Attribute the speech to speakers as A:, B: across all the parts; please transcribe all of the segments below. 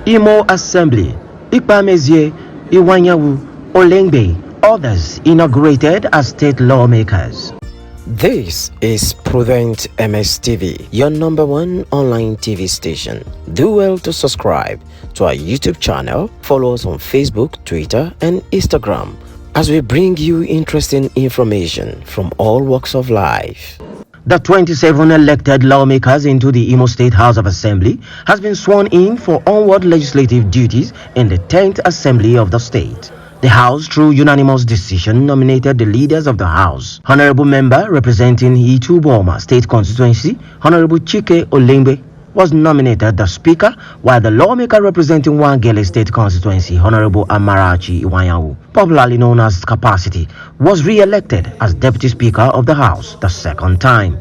A: Imo Assembly, Ikpamezie, Iwuanyanwu, Olemgbe, others inaugurated as state lawmakers.
B: This is Prudent MS TV, your number one online TV station. Do well to subscribe to our YouTube channel, follow us on Facebook, Twitter, and Instagram as we bring you interesting information from all walks of life.
A: The 27 elected lawmakers into the Imo State House of Assembly has been sworn in for onward legislative duties in the 10th Assembly of the state. The House, through unanimous decision, nominated the leaders of the House. Honorable Member representing Iwuanyanwu State Constituency, Honorable Chike Olemgbe, was nominated the Speaker, while the lawmaker representing Wangele State Constituency, Honorable Iwuanyanwu, popularly known as Capacity, was re-elected as Deputy Speaker of the House the second time.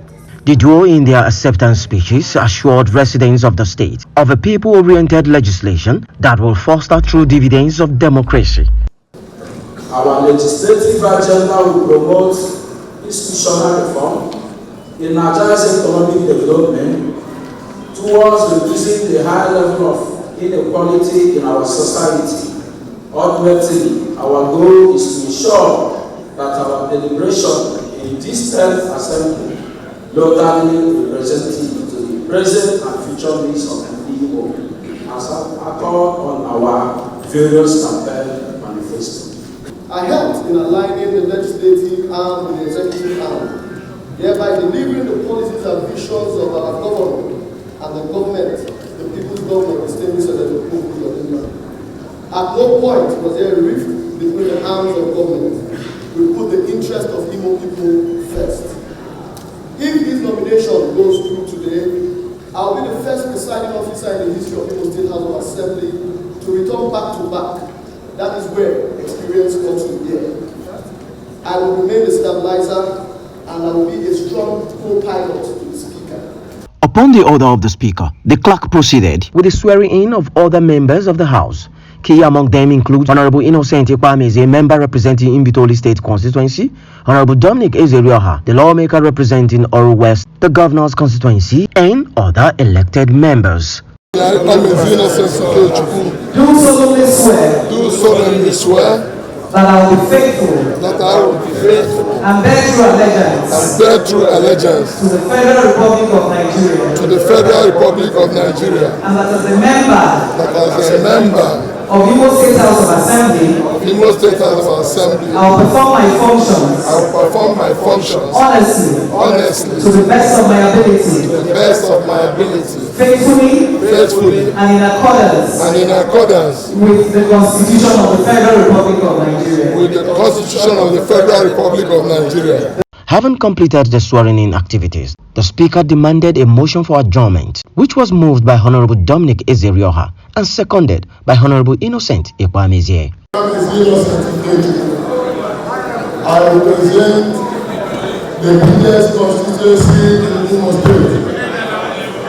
A: The duo in their acceptance speeches assured residents of the state of a people-oriented legislation that will foster true dividends of democracy.
C: Our legislative agenda will promote institutional reform, energize economic development towards reducing the high level of inequality in our society. Ultimately, our goal is to ensure that our deliberation in this 10th Assembly locally representative to the present and future needs of the people as accord on our various campaign manifestos.
D: I helped in aligning the legislative arm with the executive arm, thereby delivering the policies and visions of our government and the government, the people's government, distinguished as the people of India. At no point was there a rift between the arms of government. We put the interest of Imo people first. If this nomination goes through today, I'll be the first presiding officer in the history of Imo State House of Assembly to return back to back. That is where experience comes to bear. I will remain a stabilizer and I will be a strong co-pilot to the Speaker.
A: Upon the order of the Speaker, the clerk proceeded with the swearing-in of other members of the House. Key among them include Honorable Innocent Ikpamezie, member representing Imbitoli State Constituency, Honorable Dominic Ezerioha, the lawmaker representing Oru West, the governor's constituency, and other elected members.
D: Do solemnly swear
E: that I will be faithful and bear true allegiance to the Federal Republic of Nigeria, and that as a member of Imo State House of Assembly, I will perform my functions honestly to the best of my ability, faithfully and in accordance with the Constitution of the Federal Republic of Nigeria.
A: Having completed the swearing-in activities, the Speaker demanded a motion for adjournment, which was moved by Honorable Dominic Ezerioha and seconded by Honorable Innocent Ikpamezie.
D: I represent the biggest constituency in Imo State,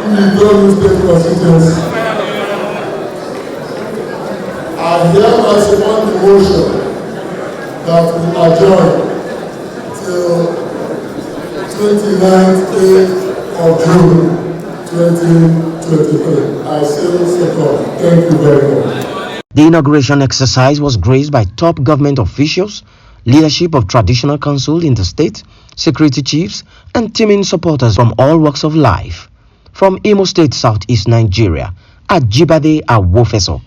D: Iwuanyanwu State Constituency. I hereby support the motion that we adjourn till 29th day of June 2023. I say second. Thank you very much.
A: The inauguration exercise was graced by top government officials, leadership of traditional council in the state, security chiefs, and teaming supporters from all walks of life. From Imo State, Southeast Nigeria, Ajibade Awofeso,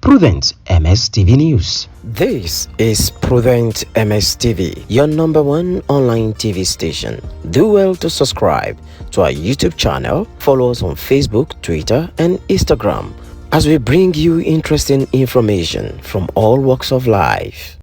A: Prudent MS TV News.
B: This is Prudent MS TV, your number one online TV station. Do well to subscribe to our YouTube channel, follow us on Facebook, Twitter, and Instagram as we bring you interesting information from all walks of life.